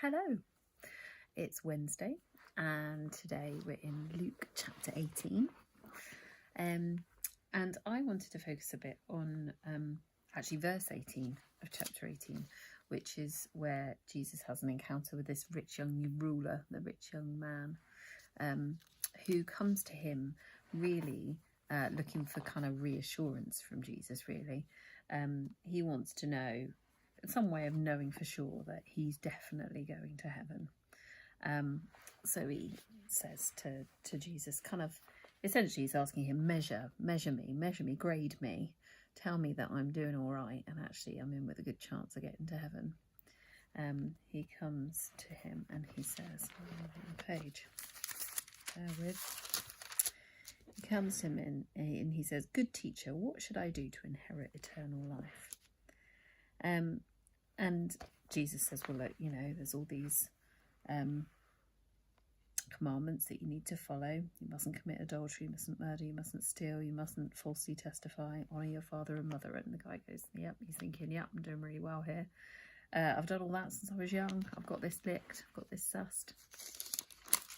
Hello, it's Wednesday and today we're in Luke chapter 18 and I wanted to focus a bit on actually verse 18 of chapter 18, which is where Jesus has an encounter with this rich young ruler, the rich young man, who comes to him really looking for kind of reassurance from Jesus, really. He wants to know some way of knowing for sure that he's definitely going to heaven. So he says to Jesus, kind of essentially he's asking him, measure me, grade me, tell me that I'm doing all right and actually I'm in with a good chance of getting to heaven. He comes to him and he says, on the page, bear with. He comes to him and he says, "Good teacher, what should I do to inherit eternal life?" And Jesus says, well, look, there's all these commandments that you need to follow. You mustn't commit adultery, you mustn't murder, you mustn't steal, you mustn't falsely testify, honour your father and mother. And the guy goes, yep, he's thinking, yep, I'm doing really well here. I've done all that since I was young. I've got this licked, I've got this sussed.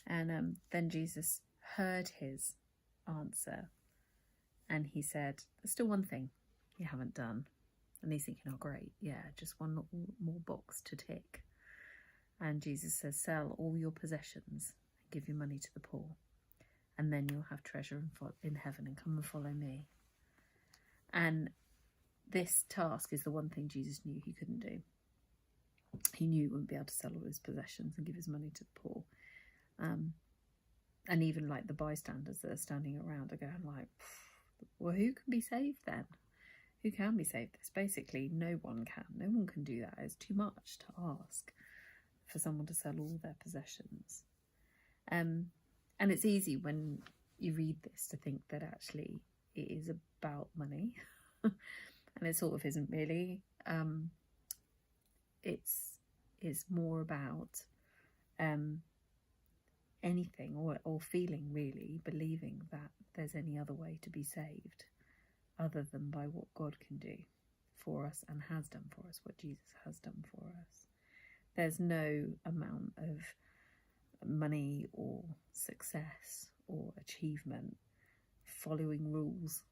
And then Jesus heard his answer and he said, there's still one thing you haven't done. And he's thinking, oh, great, yeah, just one more box to tick. And Jesus says, sell all your possessions and give your money to the poor, and then you'll have treasure in heaven, and come and follow me. And this task is the one thing Jesus knew he couldn't do. He knew he wouldn't be able to sell all his possessions and give his money to the poor. And even like the bystanders that are standing around are going like, well, who can be saved then? Who can be saved? It's basically no one can. No one can do that. It's too much to ask for someone to sell all their possessions. And it's easy when you read this to think that actually it is about money. And it sort of isn't really. It's more about anything or feeling, really, believing that there's any other way to be saved other than by what God can do for us and has done for us, what Jesus has done for us. There's no amount of money or success or achievement, following rules,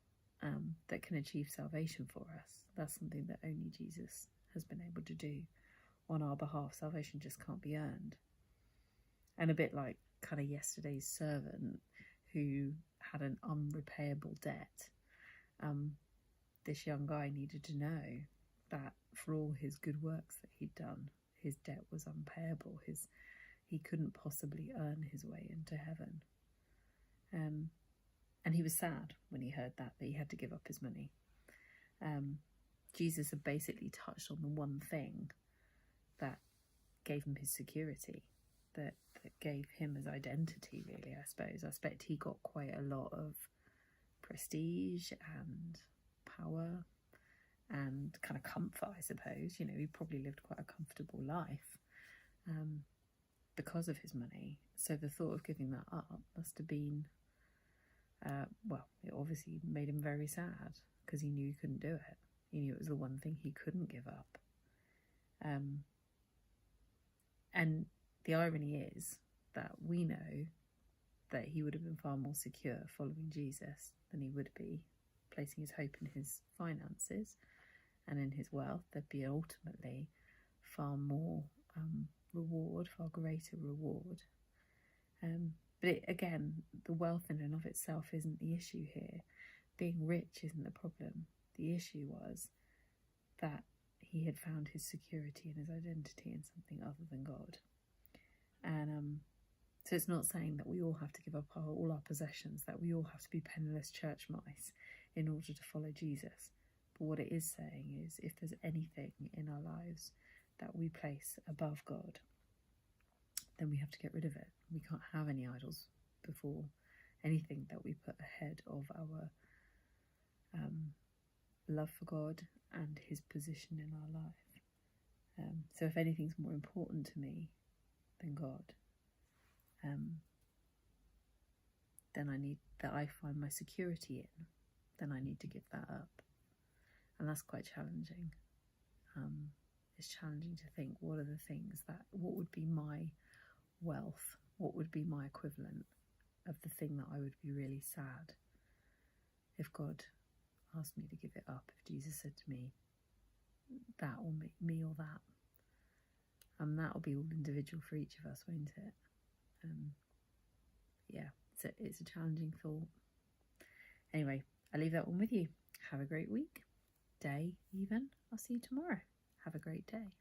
that can achieve salvation for us. That's something that only Jesus has been able to do on our behalf. Salvation just can't be earned. And a bit like kind of yesterday's servant who had an unrepayable debt. This young guy needed to know that for all his good works that he'd done, his debt was unpayable. He couldn't possibly earn his way into heaven. And he was sad when he heard that he had to give up his money. Jesus had basically touched on the one thing that gave him his security, that gave him his identity, really, I suppose. I expect he got quite a lot of prestige and power and kind of comfort, I suppose. He probably lived quite a comfortable life because of his money. So the thought of giving that up must have been, it obviously made him very sad because he knew he couldn't do it. He knew it was the one thing he couldn't give up. And the irony is that we know that he would have been far more secure following Jesus than he would be placing his hope in his finances and in his wealth. There'd be ultimately far more reward, far greater reward. But again, the wealth in and of itself isn't the issue here. Being rich isn't the problem. The issue was that he had found his security and his identity in something other than God. And so it's not saying that we all have to give up all our possessions, that we all have to be penniless church mice in order to follow Jesus. But what it is saying is, if there's anything in our lives that we place above God, then we have to get rid of it. We can't have any idols before anything that we put ahead of our love for God and his position in our life. So if anything's more important to me than God, then I find my security in, then I need to give that up. And that's quite challenging. it's challenging to think, what are the things what would be my wealth? What would be my equivalent of the thing that I would be really sad if God asked me to give it up, if Jesus said to me, that or me or that. And that'll be all individual for each of us, won't it? Yeah, it's a challenging thought. Anyway, I leave that one with you. Have a great week, day even. I'll see you tomorrow. Have a great day.